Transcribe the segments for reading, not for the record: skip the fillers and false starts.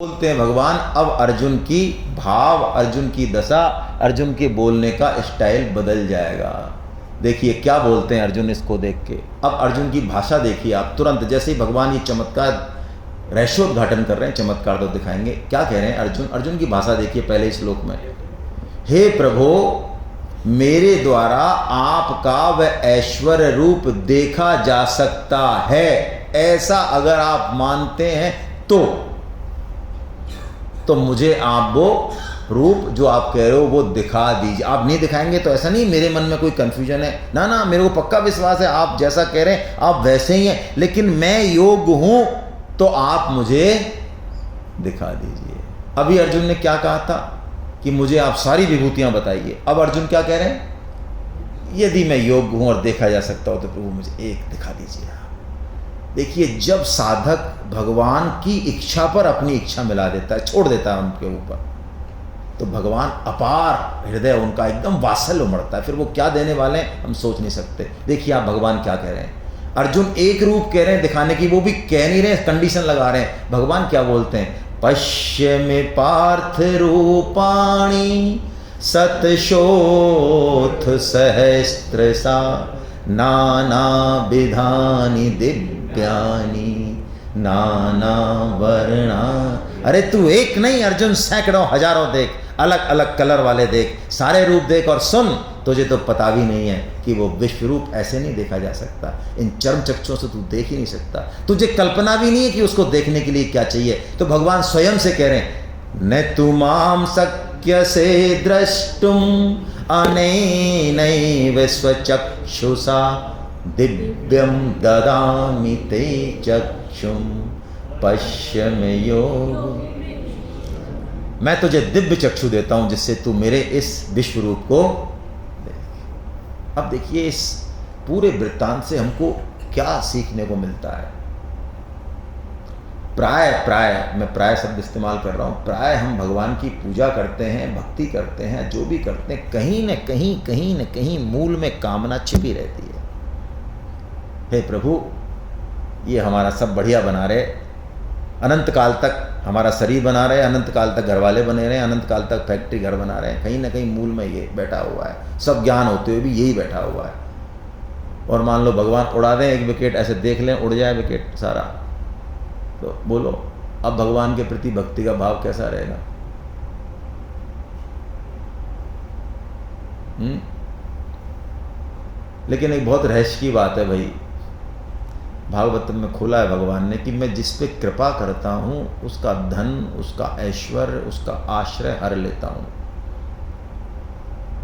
बोलते हैं भगवान। अब अर्जुन की भाव, अर्जुन की दशा, अर्जुन के बोलने का स्टाइल बदल जाएगा। देखिए क्या बोलते हैं अर्जुन इसको देख के। अब अर्जुन की भाषा देखिए आप, तुरंत जैसे ही भगवान ये चमत्कार रहस्योद्घाटन कर रहे हैं, चमत्कार तो दिखाएंगे, क्या कह रहे हैं अर्जुन। अर्जुन की भाषा देखिए पहले श्लोक में। हे प्रभो, मेरे द्वारा आपका वह ऐश्वर्य रूप देखा जा सकता है, ऐसा अगर आप मानते हैं तो मुझे आप वो रूप जो आप कह रहे हो वो दिखा दीजिए। आप नहीं दिखाएंगे तो ऐसा नहीं मेरे मन में कोई कंफ्यूजन है, ना ना, मेरे को पक्का विश्वास है आप जैसा कह रहे हैं आप वैसे ही हैं, लेकिन मैं योग्य हूं तो आप मुझे दिखा दीजिए। अभी अर्जुन ने क्या कहा था कि मुझे आप सारी विभूतियां बताइए। अब अर्जुन क्या कह रहे हैं, यदि मैं योग्य हूं और देखा जा सकता हो तो प्रभु मुझे एक दिखा दीजिए। देखिए जब साधक भगवान की इच्छा पर अपनी इच्छा मिला देता है, छोड़ देता है उनके ऊपर, तो भगवान अपार हृदय उनका एकदम वात्सल्य उमड़ता है। फिर वो क्या देने वाले हैं हम सोच नहीं सकते। देखिए आप भगवान क्या कह रहे हैं। अर्जुन एक रूप कह रहे हैं दिखाने की, वो भी कह नहीं रहे, कंडीशन लगा रहे हैं। भगवान क्या बोलते हैं, पश्य में पार्थ रूपाणी सतशोथ सहस्त्रसा नाना विधानि दिव्यानि नाना वर्णा। अरे तू एक नहीं अर्जुन, सैकड़ों हजारों देख, अलग अलग कलर वाले देख, सारे रूप देख और सुन। तुझे तो पता भी नहीं है कि वो विश्व रूप ऐसे नहीं देखा जा सकता, इन चर्म चक्षुओं से तू देख ही नहीं सकता, तुझे कल्पना भी नहीं है कि उसको देखने के लिए क्या चाहिए। तो भगवान स्वयं से कह रहे हैं, न तु माम शक्य से द्रष्टुम अनेनैव स्वचक्षुषा दिव्यम ददामि ते चक्षुम पश्य मे योग। मैं तुझे दिव्य चक्षु देता हूं जिससे तू मेरे इस विश्व रूप को देख। अब देखिए इस पूरे वृत्तांत से हमको क्या सीखने को मिलता है। मैं प्राय शब्द इस्तेमाल कर रहा हूँ। प्राय हम भगवान की पूजा करते हैं, भक्ति करते हैं, जो भी करते हैं, कहीं न कहीं मूल में कामना छिपी रहती है। हे प्रभु, ये हमारा सब बढ़िया बना रहे, अनंत काल तक हमारा शरीर बना रहे, अनंत काल तक घर वाले बने रहे, अनंत काल तक फैक्ट्री घर बना रहे हैं। कहीं ना कहीं मूल में ये बैठा हुआ है, सब ज्ञान होते हुए भी यही बैठा हुआ है। और मान लो भगवान उड़ा दें एक विकेट, ऐसे देख लें उड़ जाए विकेट सारा, तो बोलो अब भगवान के प्रति भक्ति का भाव कैसा रहेगा। लेकिन एक बहुत रहस्य की बात है भाई, भागवत में खोला है भगवान ने कि मैं जिस पे कृपा करता हूं उसका धन, उसका ऐश्वर्य, उसका आश्रय हर लेता हूं।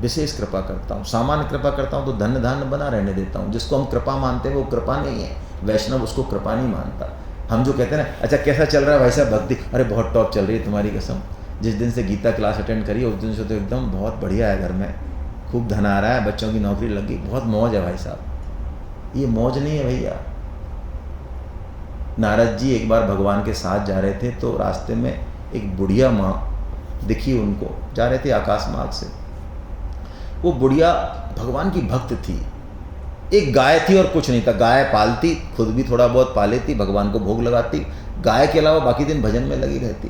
विशेष कृपा करता हूं, सामान्य कृपा करता हूं तो धन धान्य बना रहने देता हूं। जिसको हम कृपा मानते हैं वो कृपा नहीं है, वैष्णव उसको कृपा नहीं मानता। हम जो कहते हैं ना, अच्छा कैसा चल रहा है भाई साहब भक्ति, अरे बहुत टॉप चल रही है तुम्हारी कसम, जिस दिन से गीता क्लास अटेंड करी उस दिन से तो एकदम बहुत बढ़िया है, घर में खूब धन आ रहा है, बच्चों की नौकरी लग गई, बहुत मौज है भाई साहब। ये मौज नहीं है भैया। नारद जी एक बार भगवान के साथ जा रहे थे तो रास्ते में एक बुढ़िया माँ दिखी उनको, जा रहे थे आकाश मार्ग से। वो बुढ़िया भगवान की भक्त थी, एक गाय थी और कुछ नहीं था। गाय पालती, खुद भी थोड़ा बहुत पाले थी, भगवान को भोग लगाती, गाय के अलावा बाकी दिन भजन में लगी रहती।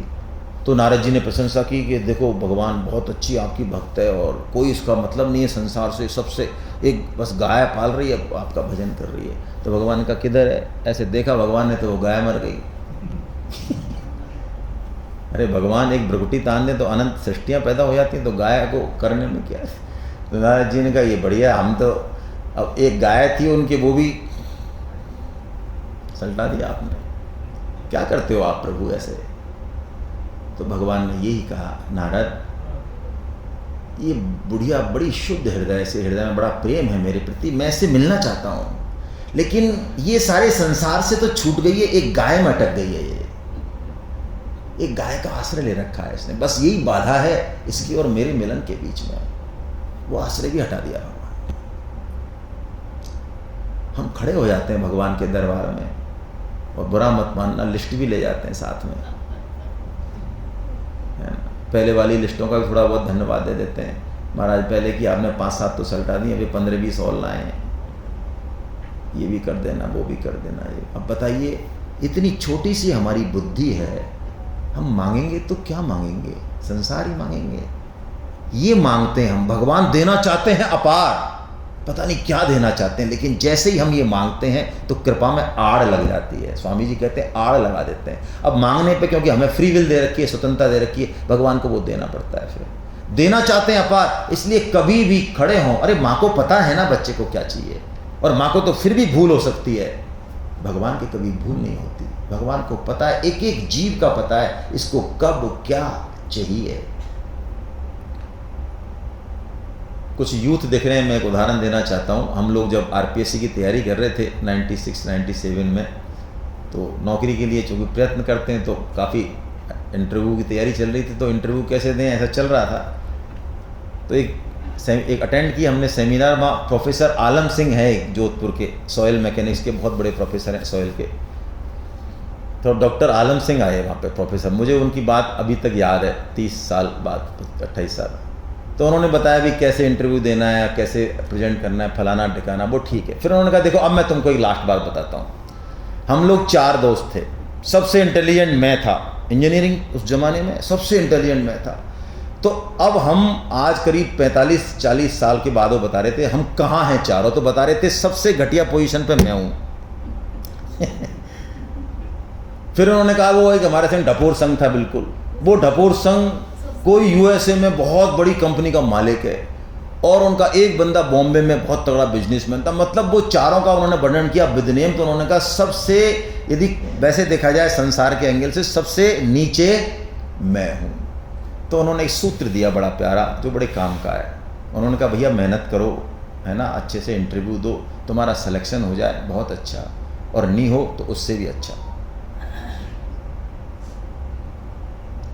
तो नारद जी ने प्रशंसा की कि देखो भगवान बहुत अच्छी आपकी भक्त है और कोई इसका मतलब नहीं है संसार से, सबसे एक बस गाय पाल रही है, आपका भजन कर रही है। तो भगवान का किधर है, ऐसे देखा भगवान ने तो वो गाय मर गई। अरे भगवान एक भ्रकुटी तान दे तो अनंत सृष्टियाँ पैदा हो जाती हैं, तो गाय को करने में क्या। तो नारद जी ने कहा ये बढ़िया, हम तो अब एक गाय थी उनके, वो भी सल्टा दिया आपने, क्या करते हो आप प्रभु ऐसे। तो भगवान ने यही कहा, नारद ये बुढ़िया बड़ी शुद्ध हृदय से, हृदय में बड़ा प्रेम है मेरे प्रति, मैं इससे मिलना चाहता हूँ, लेकिन ये सारे संसार से तो छूट गई है, एक गाय में अटक गई है। ये एक गाय का आश्रय ले रखा है इसने, बस यही बाधा है इसकी और मेरे मिलन के बीच में। वो आश्रय भी हटा दिया भगवान। हम खड़े हो जाते हैं भगवान के दरबार में, और बुरा मत मानना लिस्ट भी ले जाते हैं साथ में, पहले वाली लिस्टों का भी थोड़ा बहुत धन्यवाद दे देते हैं। महाराज पहले की आपने 5-7 तो सल्टा दी, अभी 15-20 और लाए हैं, ये भी कर देना, वो भी कर देना। ये अब बताइए, इतनी छोटी सी हमारी बुद्धि है, हम मांगेंगे तो क्या मांगेंगे? संसार ही मांगेंगे। ये मांगते हैं हम, भगवान देना चाहते हैं अपार, पता नहीं क्या देना चाहते हैं, लेकिन जैसे ही हम ये मांगते हैं तो कृपा में आड़ लग जाती है। स्वामी जी कहते हैं आड़ लगा देते हैं। अब मांगने पे, क्योंकि हमें फ्री विल दे रखी है, स्वतंत्रता दे रखी है, भगवान को वो देना पड़ता है। फिर देना चाहते हैं अपार, इसलिए कभी भी खड़े हों, अरे माँ को पता है ना बच्चे को क्या चाहिए, और माँ को तो फिर भी भूल हो सकती है, भगवान की कभी भूल नहीं होती। भगवान को पता है, एक एक जीव का पता है इसको कब क्या चाहिए। कुछ यूथ दिख रहे हैं, मैं एक उदाहरण देना चाहता हूँ। हम लोग जब आरपीएससी की तैयारी कर रहे थे 96-97 में, तो नौकरी के लिए चूँकि प्रयत्न करते हैं, तो काफ़ी इंटरव्यू की तैयारी चल रही थी, तो इंटरव्यू कैसे दें ऐसा चल रहा था। तो एक अटेंड की हमने सेमिनार, वहाँ प्रोफेसर आलम सिंह है एक जोधपुर के, सॉइल मैकेनिक्स के बहुत बड़े प्रोफेसर हैं सॉइल के। तो डॉक्टर आलम सिंह आए वहाँ पे प्रोफेसर, मुझे उनकी बात अभी तक याद है, 30 साल बाद, 28 साल। तो उन्होंने बताया भी कैसे इंटरव्यू देना है, कैसे प्रेजेंट करना है, फलाना ठिकाना, वो ठीक है। फिर उन्होंने कहा देखो अब मैं तुमको एक लास्ट बात बताता हूँ। हम लोग 4 दोस्त थे, सबसे इंटेलिजेंट मैं था, इंजीनियरिंग उस ज़माने में सबसे इंटेलिजेंट मैं था। तो अब हम आज करीब 45-40 साल के बाद वो बता रहे थे हम कहाँ हैं चारों, तो बता रहे थे सबसे घटिया पोजीशन पे मैं हूँ। फिर उन्होंने कहा वो एक हमारे संग ढपूर संघ था, बिल्कुल वो ढपूर संघ कोई यूएसए में बहुत बड़ी कंपनी का मालिक है, और उनका एक बंदा बॉम्बे में बहुत तगड़ा बिजनेसमैन था। मतलब वो चारों का उन्होंने वर्णन किया विद नेम। तो उन्होंने कहा सबसे, यदि वैसे देखा जाए संसार के एंगल से, सबसे नीचे मैं हूँ। तो उन्होंने एक सूत्र दिया बड़ा प्यारा जो बड़े काम का है। उन्होंने कहा भैया मेहनत करो, है ना, अच्छे से इंटरव्यू दो, तुम्हारा सिलेक्शन हो जाए बहुत अच्छा, और नहीं हो तो उससे भी अच्छा।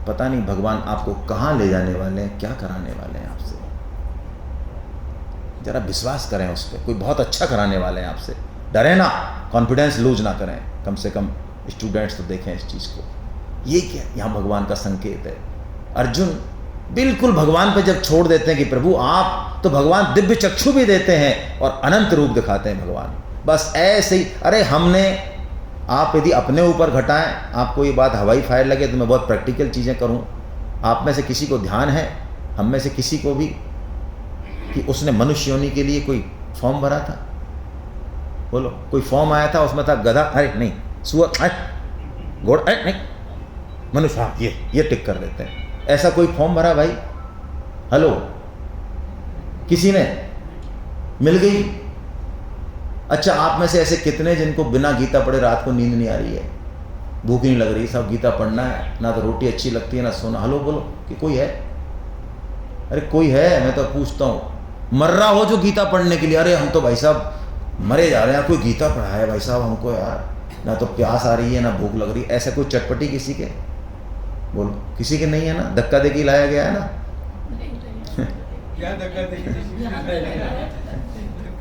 पता नहीं भगवान आपको कहाँ ले जाने वाले हैं, क्या कराने वाले हैं आपसे। जरा विश्वास करें उस पर, कोई बहुत अच्छा कराने वाले हैं आपसे। डरे ना, कॉन्फिडेंस लूज ना करें, कम से कम स्टूडेंट्स तो देखें इस चीज़ को। ये क्या यहाँ भगवान का संकेत है। अर्जुन बिल्कुल भगवान पे जब छोड़ देते हैं कि प्रभु आप, तो भगवान दिव्य चक्षु भी देते हैं और अनंत रूप दिखाते हैं भगवान। बस ऐसे ही, अरे हमने, आप यदि अपने ऊपर घटाएं, आपको ये बात हवाई फायर लगे तो मैं बहुत प्रैक्टिकल चीज़ें करूं। आप में से किसी को ध्यान है, हम में से किसी को भी, कि उसने मनुष्य योनि के लिए कोई फॉर्म भरा था? बोलो, कोई फॉर्म आया था, उसमें था गधा, अरे नहीं, सुअर, अरे घोड़ा, अरे नहीं, मनुष्य, हाँ ये टिक कर देते हैं। ऐसा कोई फॉर्म भरा भाई? हेलो, किसी ने? मिल गई? अच्छा, आप में से ऐसे कितने जिनको बिना गीता पढ़े रात को नींद नहीं आ रही है, भूख नहीं लग रही, सब गीता पढ़ना है, ना तो रोटी अच्छी लगती है ना सोना? हेलो बोलो कि कोई है? अरे कोई है? मैं तो पूछता हूँ, मर रहा हो जो गीता पढ़ने के लिए? अरे हम तो भाई साहब मरे जा रहे हैं, कोई गीता पढ़ा है भाई साहब हमको यार, ना तो प्यास आ रही है ना भूख लग रही है। ऐसा कोई चटपटी किसी के? बोलो, किसी के नहीं है ना? धक्का दे के लाया गया है ना? क्या धक्का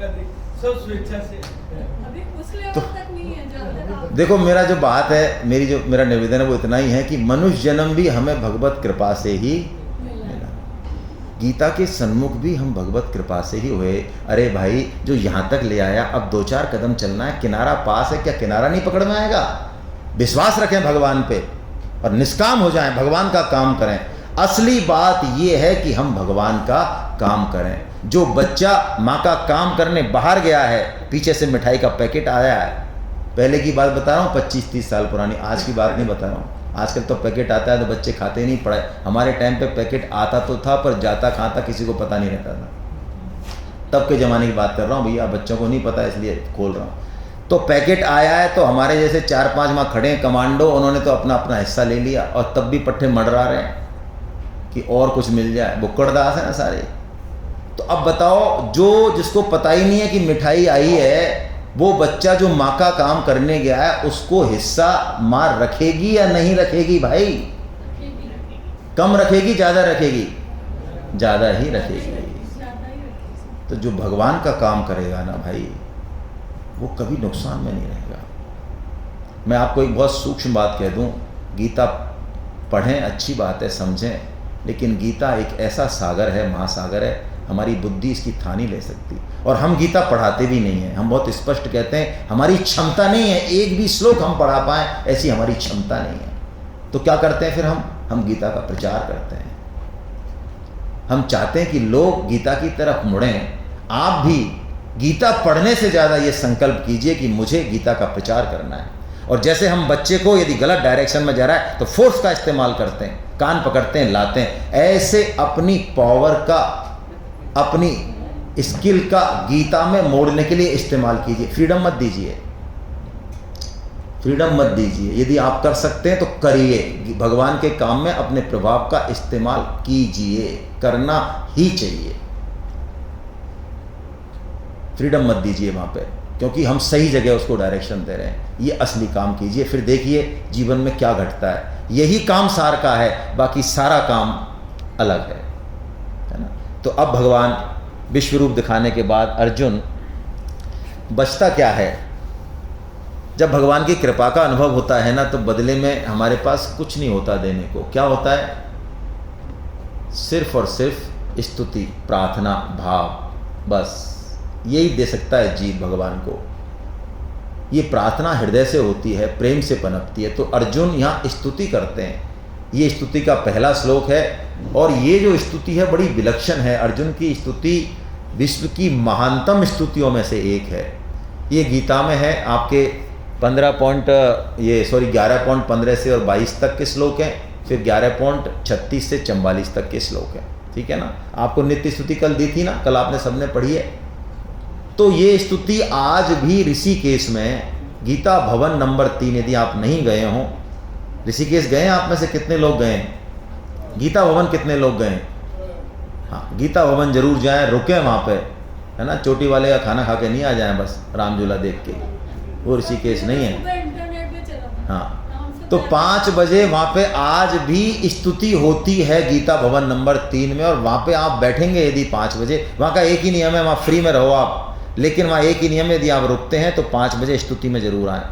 दे सब स्वेच्छा से, अभी उस लेवल तक नहीं है। देखो मेरा जो बात है, मेरा निवेदन है वो इतना ही है कि मनुष्य जन्म भी हमें भगवत कृपा से ही मिला, गीता के सन्मुख भी हम भगवत कृपा से ही हुए। अरे भाई, जो यहाँ तक ले आया, अब 2-4 कदम चलना है, किनारा पास है, क्या किनारा नहीं पकड़ में आएगा? विश्वास रखें भगवान पे और निष्काम हो जाएं, भगवान का काम करें। असली बात यह है कि हम भगवान का काम करें। जो बच्चा माँ का काम करने बाहर गया है, पीछे से मिठाई का पैकेट आया है, पहले की बात बता रहा हूँ, 25-30 साल पुरानी, आज की बात नहीं बता रहा हूँ। आजकल तो पैकेट आता है तो बच्चे खाते नहीं, पड़े। हमारे टाइम पे पैकेट आता तो था, पर जाता कहाँ था किसी को पता नहीं रहता था। तब के ज़माने की बात कर रहा हूँ भैया, बच्चों को नहीं पता इसलिए खोल रहा हूँ। तो पैकेट आया है, तो हमारे जैसे 4-5 वहाँ खड़े हैं कमांडो, उन्होंने तो अपना अपना हिस्सा ले लिया, और तब भी पट्टे मंडरा रहे हैं कि और कुछ मिल जाए। बुक्कड़दास है ना सारे। तो अब बताओ, जो जिसको पता ही नहीं है कि मिठाई आई है, वो बच्चा जो माँ का काम करने गया है, उसको हिस्सा माँ रखेगी या नहीं रखेगी भाई? कम रखेगी, ज़्यादा रखेगी? ज़्यादा ही रखेगी। तो जो भगवान का काम करेगा ना भाई, वो कभी नुकसान में नहीं रहेगा। मैं आपको एक बहुत सूक्ष्म बात कह दूं, गीता पढ़ें, अच्छी बात है, समझें, लेकिन गीता एक ऐसा सागर है, महासागर है, हमारी बुद्धि इसकी था नहीं ले सकती। और हम गीता पढ़ाते भी नहीं हैं। हम बहुत स्पष्ट कहते हैं, हमारी क्षमता नहीं है, एक भी श्लोक हम पढ़ा पाएँ ऐसी हमारी क्षमता नहीं है। तो क्या करते हैं फिर हम गीता का प्रचार करते हैं। हम चाहते हैं कि लोग गीता की तरफ मुड़ें। आप भी गीता पढ़ने से ज़्यादा ये संकल्प कीजिए कि मुझे गीता का प्रचार करना है। और जैसे हम बच्चे को यदि गलत डायरेक्शन में जा रहा है तो फोर्स का इस्तेमाल करते हैं, कान पकड़ते हैं, लाते हैं, ऐसे अपनी पावर का, अपनी स्किल का गीता में मोड़ने के लिए इस्तेमाल कीजिए। फ्रीडम मत दीजिए, फ्रीडम मत दीजिए। यदि आप कर सकते हैं तो करिए, भगवान के काम में अपने प्रभाव का इस्तेमाल कीजिए, करना ही चाहिए। फ्रीडम मत दीजिए वहाँ पे, क्योंकि हम सही जगह उसको डायरेक्शन दे रहे हैं। ये असली काम कीजिए, फिर देखिए जीवन में क्या घटता है। यही काम सार का है, बाकी सारा काम अलग है ना। तो अब भगवान विश्व रूप दिखाने के बाद अर्जुन बचता क्या है? जब भगवान की कृपा का अनुभव होता है ना, तो बदले में हमारे पास कुछ नहीं होता देने को। क्या होता है? सिर्फ और सिर्फ स्तुति, प्रार्थना, भाव, बस यही दे सकता है जीव भगवान को। ये प्रार्थना हृदय से होती है, प्रेम से पनपती है। तो अर्जुन यहाँ स्तुति करते हैं। ये स्तुति का पहला श्लोक है और ये जो स्तुति है बड़ी विलक्षण है। अर्जुन की स्तुति विश्व की महानतम स्तुतियों में से एक है। ये गीता में है। आपके 11.15 से और 22 तक के श्लोक हैं, फिर 11.36 से 44 तक के श्लोक हैं, ठीक है ना। आपको नित्य स्तुति कल दी थी ना, कल आपने सबने पढ़ी है। तो ये स्तुति आज भी ऋषिकेश में गीता भवन नंबर 3, यदि आप नहीं गए हों, ऋषिकेश गए हैं आप में से कितने लोग गए हैं? गीता भवन कितने लोग गए हैं? हाँ, गीता भवन जरूर जाएं, रुकें वहाँ पे, है ना। चोटी वाले का खाना खा के नहीं आ जाएं बस राम झूला देख के, वो ऋषिकेश नहीं है। इंटरनेट पे चला हाँ, तो 5 बजे वहाँ पे आज भी स्तुति होती है गीता भवन नंबर 3 में। और वहाँ पे आप बैठेंगे यदि 5 बजे, वहाँ का एक ही नियम है, वहाँ फ्री में रहो आप, लेकिन वहाँ एक ही नियम है, यदि आप रुकते हैं तो 5 बजे स्तुति में जरूर आएँ।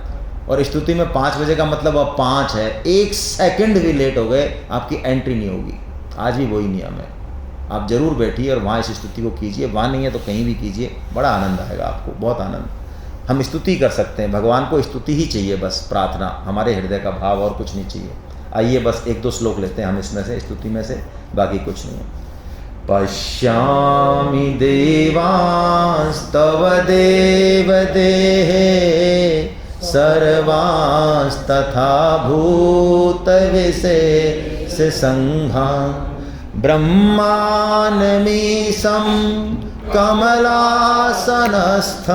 और स्तुति में 5 बजे का मतलब अब 5 है, 1 सेकंड भी लेट हो गए आपकी एंट्री नहीं होगी। आज भी वही नियम है। आप जरूर बैठिए और वहाँ इस स्तुति को कीजिए। वहाँ नहीं है तो कहीं भी कीजिए, बड़ा आनंद आएगा आपको, बहुत आनंद। हम स्तुति कर सकते हैं, भगवान को स्तुति ही चाहिए, बस प्रार्थना, हमारे हृदय का भाव, और कुछ नहीं चाहिए। आइए बस 1-2 श्लोक लेते हैं हम इसमें से, स्तुति में से, बाकी कुछ नहीं है। पश्यामि देवांस्तव देवदेहे सर्वांस्तथा भूतविशेष संघा ब्रह्माण्डमीशं कमलासनस्थ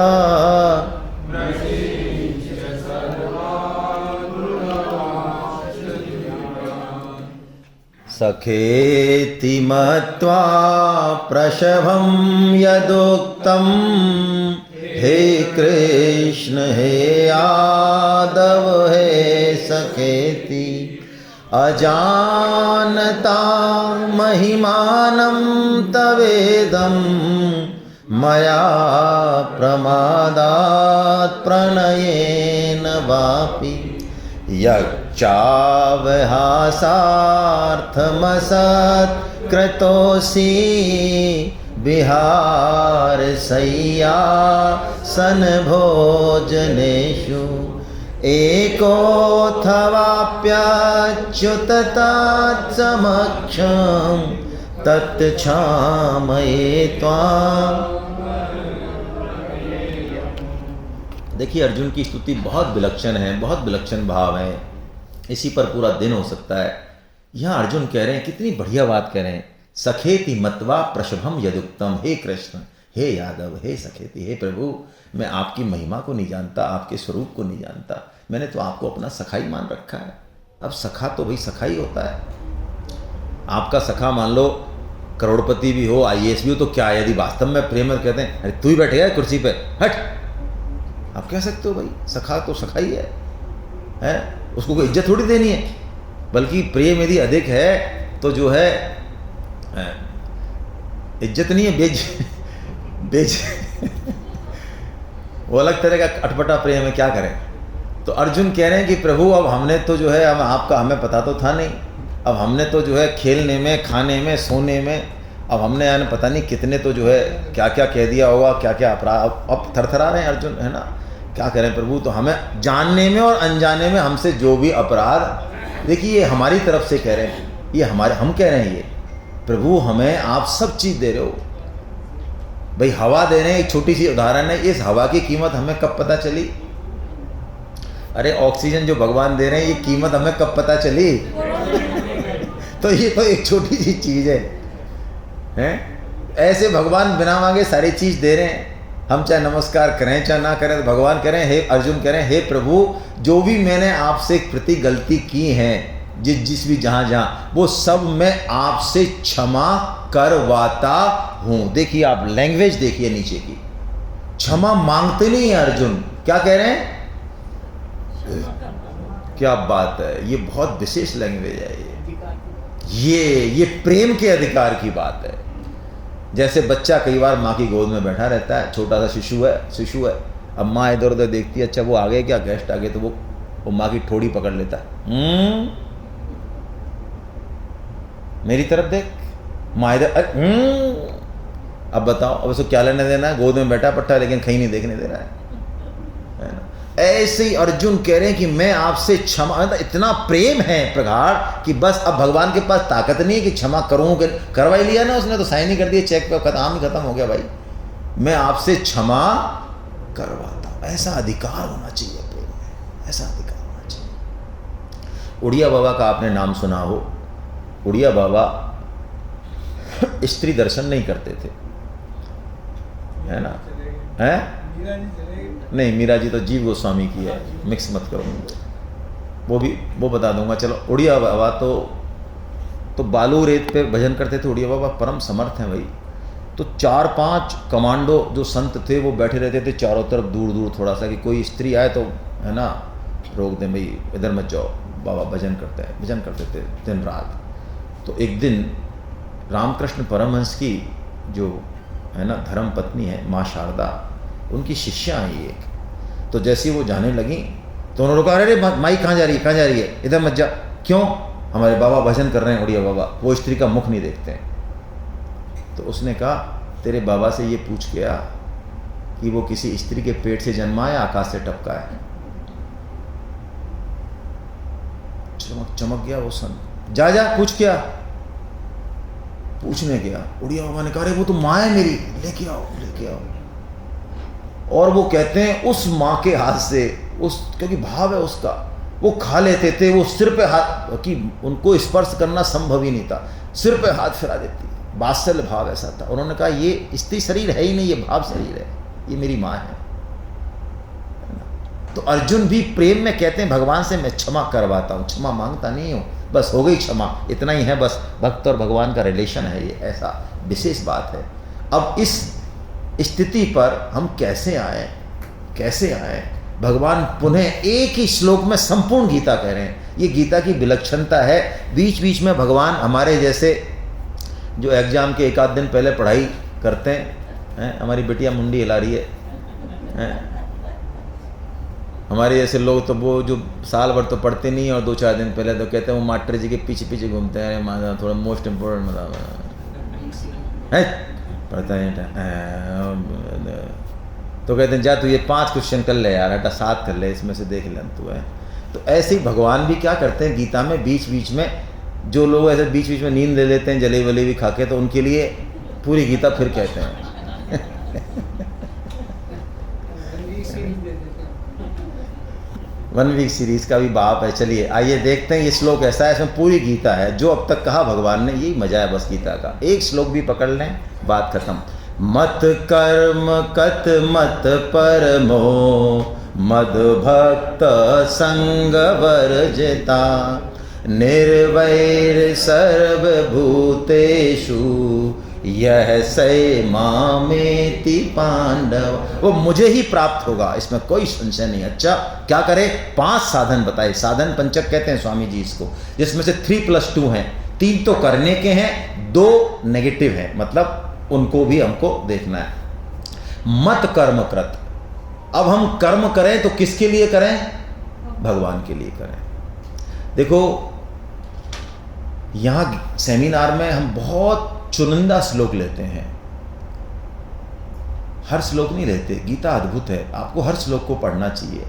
सखेति मत्वा प्रशभं यदुक्तं हे कृष्ण हे यादव हे सखेति अजानता महिमानं तवेदं मया प्रमादात् प्रणयेन वापि यच्चावहासार्थमसत्कृतोऽसि विहारशय्यासनभोजनेषु एकोऽथवाप्यच्युत तत्समक्षं तत्क्षामये त्वाम्। देखिए अर्जुन की स्तुति बहुत विलक्षण है, बहुत विलक्षण भाव है। इसी पर पूरा दिन हो सकता है। यहाँ अर्जुन कह रहे हैं, कितनी बढ़िया बात कह रहे हैं, सखेति मत्वा प्रशभम यदुक्तम, हे कृष्ण, हे यादव, हे सखेति, हे प्रभु, मैं आपकी महिमा को नहीं जानता, आपके स्वरूप को नहीं जानता, मैंने तो आपको अपना सखाई मान रखा है। अब सखा तो भाई सखा ही होता है। आपका सखा मान लो करोड़पति भी हो, IAS भी हो, तो क्या यदि वास्तव में प्रेम में कहते हैं, अरे तू ही बैठ गया कुर्सी पे, हट, आप कह सकते हो भाई सखा तो सखा ही है, उसको कोई इज्जत थोड़ी देनी है। बल्कि प्रेम यदि अधिक है तो जो है इज्जत नहीं है, बेज वो अलग तरह का अटपटा प्रेम है, क्या करें। तो अर्जुन कह रहे हैं कि प्रभु अब हमने तो जो है, आपका हमें पता तो था नहीं, अब हमने तो जो है खेलने में, खाने में, सोने में, अब हमने यानी पता नहीं कितने तो जो है क्या क्या कह दिया होगा, क्या क्या अपराध। अब थरथरा रहे हैं अर्जुन, है ना, क्या करें प्रभु। तो हमें जानने में और अनजाने में हमसे जो भी अपराध देखिए ये हमारी तरफ से कह रहे हैं, ये हमारे, हम कह रहे हैं ये प्रभु हमें आप सब चीज़ दे रहे हो भाई। हवा दे रहे हैं, एक छोटी सी उदाहरण है, इस हवा की कीमत हमें कब पता चली? अरे ऑक्सीजन जो भगवान दे रहे हैं, ये कीमत हमें कब पता चली? तो ये तो एक छोटी सी चीज़ है? ऐसे भगवान बिना मांगे सारी चीज़ दे रहे हैं। हम चाहे नमस्कार करें चाहे ना करें, तो भगवान कह रहे हैं, हे अर्जुन कह रहे हैं, हे प्रभु जो भी मैंने आपसे प्रति गलती की है, जिस भी जहाँ वो सब मैं आपसे क्षमा करवाता हूँ। देखिए आप लैंग्वेज देखिए नीचे की, क्षमा मांगते नहीं है अर्जुन, क्या कह रहे हैं? क्या बात है, ये बहुत विशेष लैंग्वेज है। ये प्रेम के अधिकार की बात है। जैसे बच्चा कई बार माँ की गोद में बैठा रहता है, छोटा सा शिशु है, अब माँ इधर उधर देखती है, अच्छा वो आ गए क्या, गेस्ट आ गए, तो वो माँ की ठोड़ी पकड़ लेता है, मेरी तरफ देख, माँ इधर, अब बताओ, अब उसको क्या लेने देना है? गोद में बैठा पट्टा, लेकिन कहीं नहीं देखने दे रहा है ना? ऐसे ही अर्जुन कह रहे हैं कि मैं आपसे क्षमा, इतना प्रेम है प्रगाढ़ कि बस अब भगवान के पास ताकत नहीं है कि क्षमा करूं, करवा ही लिया ना उसने, तो साइन ही कर दिया चेक पे, खत्म हो गया भाई, मैं आपसे क्षमा करवाता हूं। ऐसा अधिकार होना चाहिए प्रेम में, ऐसा अधिकार होना चाहिए। उड़िया बाबा का आपने नाम सुना हो। उड़िया बाबा स्त्री दर्शन नहीं करते थे, है ना? हैं? नहीं, मीरा जी तो जीव गोस्वामी की है, मिक्स मत करो, वो बता दूंगा। चलो, उड़िया बाबा तो बालू रेत पे भजन करते थे। उड़िया बाबा परम समर्थ हैं भाई। तो 4-5 कमांडो जो संत थे वो बैठे रहते थे चारों तरफ, दूर दूर थोड़ा सा, कि कोई स्त्री आए तो है ना रोक दें, भाई इधर मत जाओ, बाबा भजन करते थे दिन रात। तो एक दिन रामकृष्ण परमहंस की जो है ना धर्म पत्नी है माँ शारदा, उनकी शिष्या आई एक, तो जैसे ही वो जाने लगी तो उन्होंने कहा, अरे माई कहाँ जा रही है, इधर मत जा। क्यों? हमारे बाबा भजन कर रहे हैं, उड़िया बाबा, वो स्त्री का मुख नहीं देखते हैं। तो उसने कहा, तेरे बाबा से ये पूछ गया कि वो किसी स्त्री के पेट से जन्मा है, आकाश से टपका है? चमक गया वो सन, जा पूछ क्या, पूछने गया। उड़िया बाबा ने कहा, अरे वो तो माँ है मेरी, लेके आओ। और वो कहते हैं उस माँ के हाथ से, क्योंकि भाव है उसका, वो खा लेते थे, वो सिर पे हाथ, कि उनको स्पर्श करना संभव ही नहीं था, सिर पे हाथ फिरा देती, वात्सल्य भाव ऐसा था। उन्होंने कहा, ये स्त्री शरीर है ही नहीं, ये भाव शरीर है, ये मेरी माँ है। तो अर्जुन भी प्रेम में कहते हैं, भगवान से मैं क्षमा करवाता हूँ, क्षमा मांगता नहीं हूँ, बस हो गई क्षमा, इतना ही है बस। भक्त और भगवान का रिलेशन है ये, ऐसा विशेष बात है। अब इस स्थिति पर हम कैसे आए? भगवान पुनः एक ही श्लोक में संपूर्ण गीता कह रहे हैं। ये गीता की विलक्षणता है। बीच बीच में भगवान हमारे जैसे जो एग्जाम के 1 आध दिन पहले पढ़ाई करते हैं, हमारी बेटियां मुंडी हिला रही है, हमारे जैसे लोग तो वो जो साल भर तो पढ़ते नहीं और 2-4 दिन पहले तो कहते हैं वो मास्टर जी के पीछे घूमते हैं, माना थोड़ा मोस्ट इम्पोर्टेंट है पढ़ता है, तो कहते हैं जा तू ये 5 क्वेश्चन कर ले यार, 7 कर ले, इसमें से देख ले तू है। तो ऐसे ही भगवान भी क्या करते हैं गीता में, बीच बीच में जो लोग ऐसे बीच बीच में नींद ले लेते हैं जले वले भी खा के, तो उनके लिए पूरी गीता फिर कहते हैं। 1 वीक सीरीज का भी बाप है। चलिए आइए देखते हैं, ये श्लोक ऐसा है, इसमें पूरी गीता है, जो अब तक कहा भगवान ने, यही मजा है बस गीता का। एक श्लोक भी पकड़ लें, बात खत्म। मत कर्म कत मत परमो मद भक्त संग वर्जिता निर्वैर सर्वभूतेषु यह सै मामेति पांडव। वो मुझे ही प्राप्त होगा, इसमें कोई संशय नहीं। अच्छा क्या करे? 5 साधन बताए, साधन पंचक कहते हैं स्वामी जी इसको, जिसमें से 3+2 हैं, 3 तो करने के हैं, 2 नेगेटिव हैं, मतलब उनको भी हमको देखना है। मत कर्म कृत, अब हम कर्म करें तो किसके लिए करें? भगवान के लिए करें। देखो यहाँ सेमिनार में हम बहुत चुनिंदा श्लोक लेते हैं, हर श्लोक नहीं लेते। गीता अद्भुत है, आपको हर श्लोक को पढ़ना चाहिए।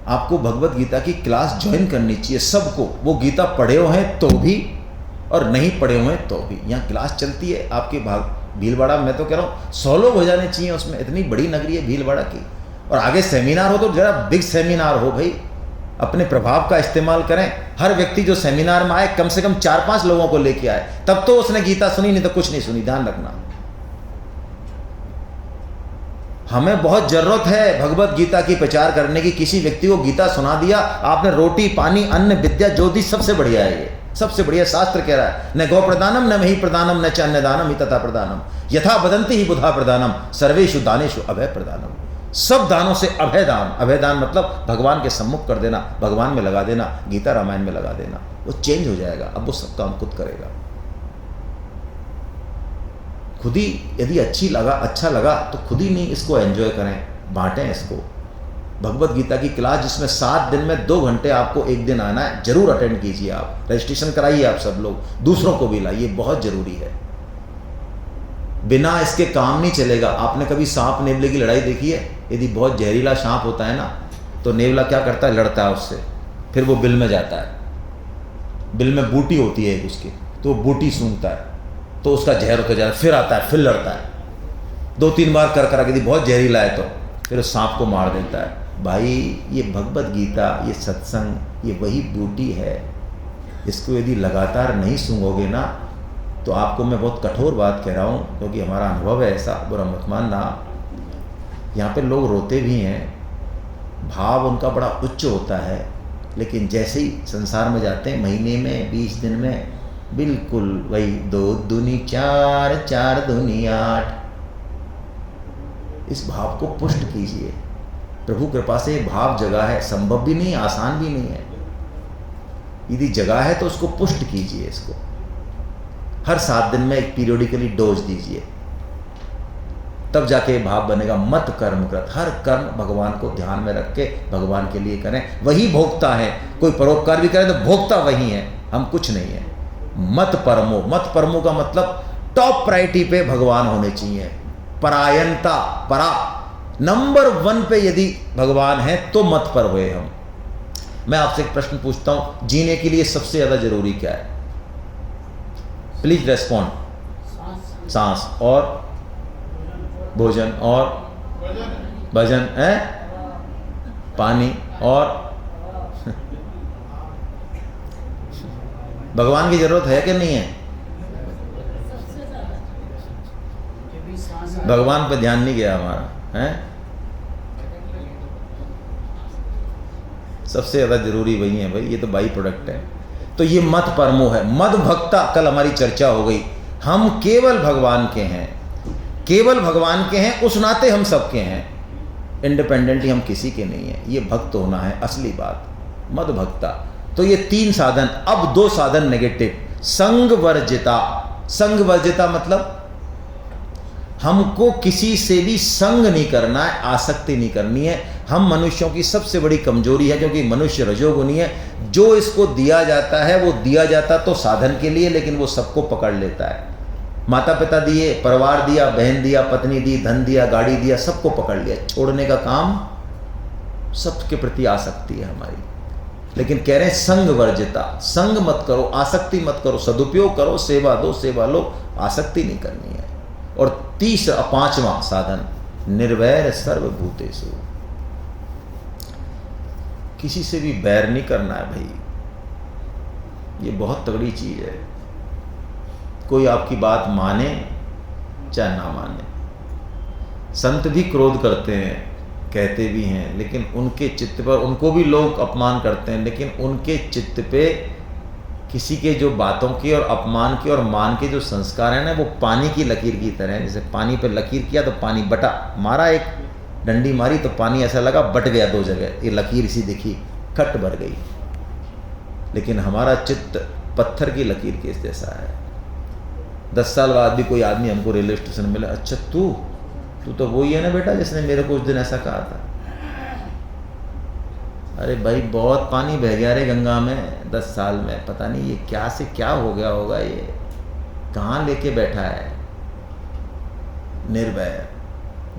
आपको भगवत गीता की क्लास ज्वाइन करनी चाहिए सबको, वो गीता पढ़े हुए हैं तो भी और नहीं पढ़े हुए हैं तो भी। यहाँ क्लास चलती है आपके भीलवाड़ा, मैं तो कह रहा हूँ 100 लोग हो जाने चाहिए उसमें, इतनी बड़ी नगरी है भीलवाड़ा की। और आगे सेमिनार हो तो जरा बिग सेमिनार हो भाई, अपने प्रभाव का इस्तेमाल करें। हर व्यक्ति जो सेमिनार में आए कम से कम 4-5 लोगों को लेके आए, तब तो उसने गीता सुनी, नहीं तो कुछ नहीं सुनी, ध्यान रखना। हमें बहुत जरूरत है भगवत गीता की प्रचार करने की। किसी व्यक्ति को गीता सुना दिया आपने, रोटी पानी अन्न विद्या जो दी सबसे बढ़िया है, ये सबसे बढ़िया। शास्त्र कह रहा है न गौ प्रदानम न मही प्रदानम न च अन्य दानम ही तथा प्रदानम यथा बदंती ही बुधा प्रदानम सर्वेषु दानेषु अभय प्रदानम। सब दानों से अभय दान। अभय दान मतलब भगवान के सम्मुख कर देना, भगवान में लगा देना, गीता रामायण में लगा देना, वो चेंज हो जाएगा। अब वो सब काम खुद करेगा। खुद ही यदि अच्छा लगा तो खुद ही नहीं इसको एंजॉय करें, बांटें इसको। भगवत गीता की क्लास जिसमें 7 दिन में 2 घंटे आपको एक दिन आना है, जरूर अटेंड कीजिए। आप रजिस्ट्रेशन कराइए, आप सब लोग, दूसरों को भी लाइए, बहुत जरूरी है। बिना इसके काम नहीं चलेगा। आपने कभी सांप नेवले की लड़ाई देखी है? यदि बहुत जहरीला सांप होता है ना, तो नेवला क्या करता है, लड़ता है उससे, फिर वो बिल में जाता है। बिल में बूटी होती है उसकी, तो वो बूटी सूंघता है तो उसका जहर होता जाता है, फिर आता है, फिर लड़ता है। 2-3 बार कर यदि बहुत जहरीला है तो फिर उस सांप को मार देता है। भाई ये भगवत गीता, ये सत्संग, ये वही बूटी है। इसको यदि लगातार नहीं सूंघोगे ना, तो आपको मैं बहुत कठोर बात कह रहा हूँ, क्योंकि हमारा अनुभव है ऐसा, बुरा मत मानना। यहाँ पे लोग रोते भी हैं, भाव उनका बड़ा उच्च होता है, लेकिन जैसे ही संसार में जाते हैं, महीने में 20 दिन में बिल्कुल वही 2 दूनी 4, 4 दूनी 8। इस भाव को पुष्ट कीजिए। प्रभु कृपा से ये भाव जगा है, संभव भी नहीं, आसान भी नहीं है। यदि जगा है तो उसको पुष्ट कीजिए। इसको हर 7 दिन में एक पीरियोडिकली डोज दीजिए, तब जाके भाव बनेगा। मत कर्म कृत, हर कर्म भगवान को ध्यान में रख के भगवान के लिए करें, वही भोक्ता है। कोई परोपकार भी करे तो भोक्ता वही है, हम कुछ नहीं है। मत परमो, मत परमो का मतलब टॉप प्रायोरिटी पे भगवान होने चाहिए। परायणता, परा नंबर 1 पे यदि भगवान है तो मत पर हुए हम। मैं आपसे एक प्रश्न पूछता हूं, जीने के लिए सबसे ज्यादा जरूरी क्या है? Please respond. सांस और भोजन और भजन है, पानी और भगवान की जरूरत है कि नहीं है? भगवान पे ध्यान नहीं गया हमारा है। सबसे ज्यादा जरूरी वही है भाई, ये तो बाई प्रोडक्ट है। तो ये मत परमो है। मद भक्ता, कल हमारी चर्चा हो गई। हम केवल भगवान के हैं, केवल भगवान के हैं, उस नाते हम सबके हैं, इंडिपेंडेंटली हम किसी के नहीं है। ये भक्त होना है असली बात, मद भक्ता। तो ये 3 साधन। अब 2 साधन नेगेटिव। संग वर्जिता। संग वर्जिता मतलब हमको किसी से भी संग नहीं करना है, आसक्ति नहीं करनी है। हम मनुष्यों की सबसे बड़ी कमजोरी है, क्योंकि मनुष्य रजोगुनी है। जो इसको दिया जाता है वो दिया जाता तो साधन के लिए, लेकिन वो सबको पकड़ लेता है। माता पिता दिए, परिवार दिया, बहन दिया, पत्नी दी, धन दिया, गाड़ी दिया, सबको पकड़ लिया। छोड़ने का काम सबके प्रति आसक्ति है हमारी। लेकिन कह रहे हैं संग वर्जिता। संग मत करो, आसक्ति मत करो, सदुपयोग करो, सेवा दो, सेवा लो, आसक्ति नहीं करनी है। और 5वां साधन निर्वैर सर्वभूतेषु। किसी से भी बैर नहीं करना है भाई, ये बहुत तगड़ी चीज है। कोई आपकी बात माने चाहे ना माने। संत भी क्रोध करते हैं, कहते भी हैं, लेकिन उनके चित्त पर, उनको भी लोग अपमान करते हैं, लेकिन उनके चित्त पे किसी के जो बातों के और अपमान के और मान के जो संस्कार हैं ना, वो पानी की लकीर की तरह है। जैसे पानी पे लकीर किया तो पानी बटा, मारा एक डंडी मारी तो पानी ऐसा लगा बट गया 2 जगह, ये लकीर सी दिखी, खट भर गई। लेकिन हमारा चित्त पत्थर की लकीर के जैसा है। 10 साल बाद भी कोई आदमी हमको रेलवे स्टेशन मिला, अच्छा तू तो वही है ना बेटा जिसने मेरे को उस दिन ऐसा कहा था। अरे भाई बहुत पानी बह गया रे गंगा में 10 साल में, पता नहीं ये क्या से क्या हो गया होगा, ये कहाँ लेके बैठा है। निर्भय।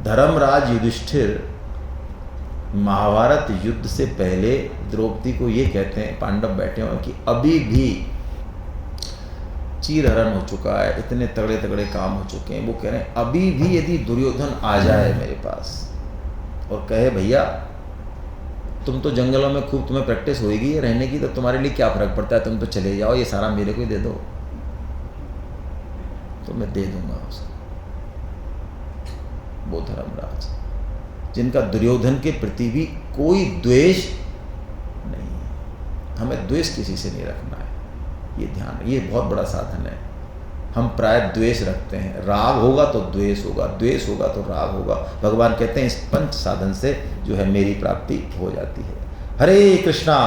धर्मराज युधिष्ठिर महाभारत युद्ध से पहले द्रौपदी को ये कहते हैं, पांडव बैठे हुए, कि अभी भी चीरहरण हो चुका है, इतने तगड़े तगड़े काम हो चुके हैं, वो कह रहे हैं अभी भी यदि दुर्योधन आ जाए मेरे पास और कहे भैया तुम तो जंगलों में खूब तुम्हें प्रैक्टिस होएगी रहने की, तो तुम्हारे लिए क्या फ़र्क पड़ता है, तुम तो चले जाओ, ये सारा मेरे को ही दे दो, तो मैं दे दूंगा उसको। वो धर्मराज जिनका दुर्योधन के प्रति भी कोई द्वेष नहीं है। हमें द्वेष किसी से नहीं रखना है, ये ध्यान, ये बहुत बड़ा साधन है। हम प्राय द्वेष रखते हैं, राग होगा तो द्वेष होगा, द्वेष होगा तो राग होगा। भगवान कहते हैं इस पंच साधन से जो है मेरी प्राप्ति हो जाती है। हरे कृष्णा।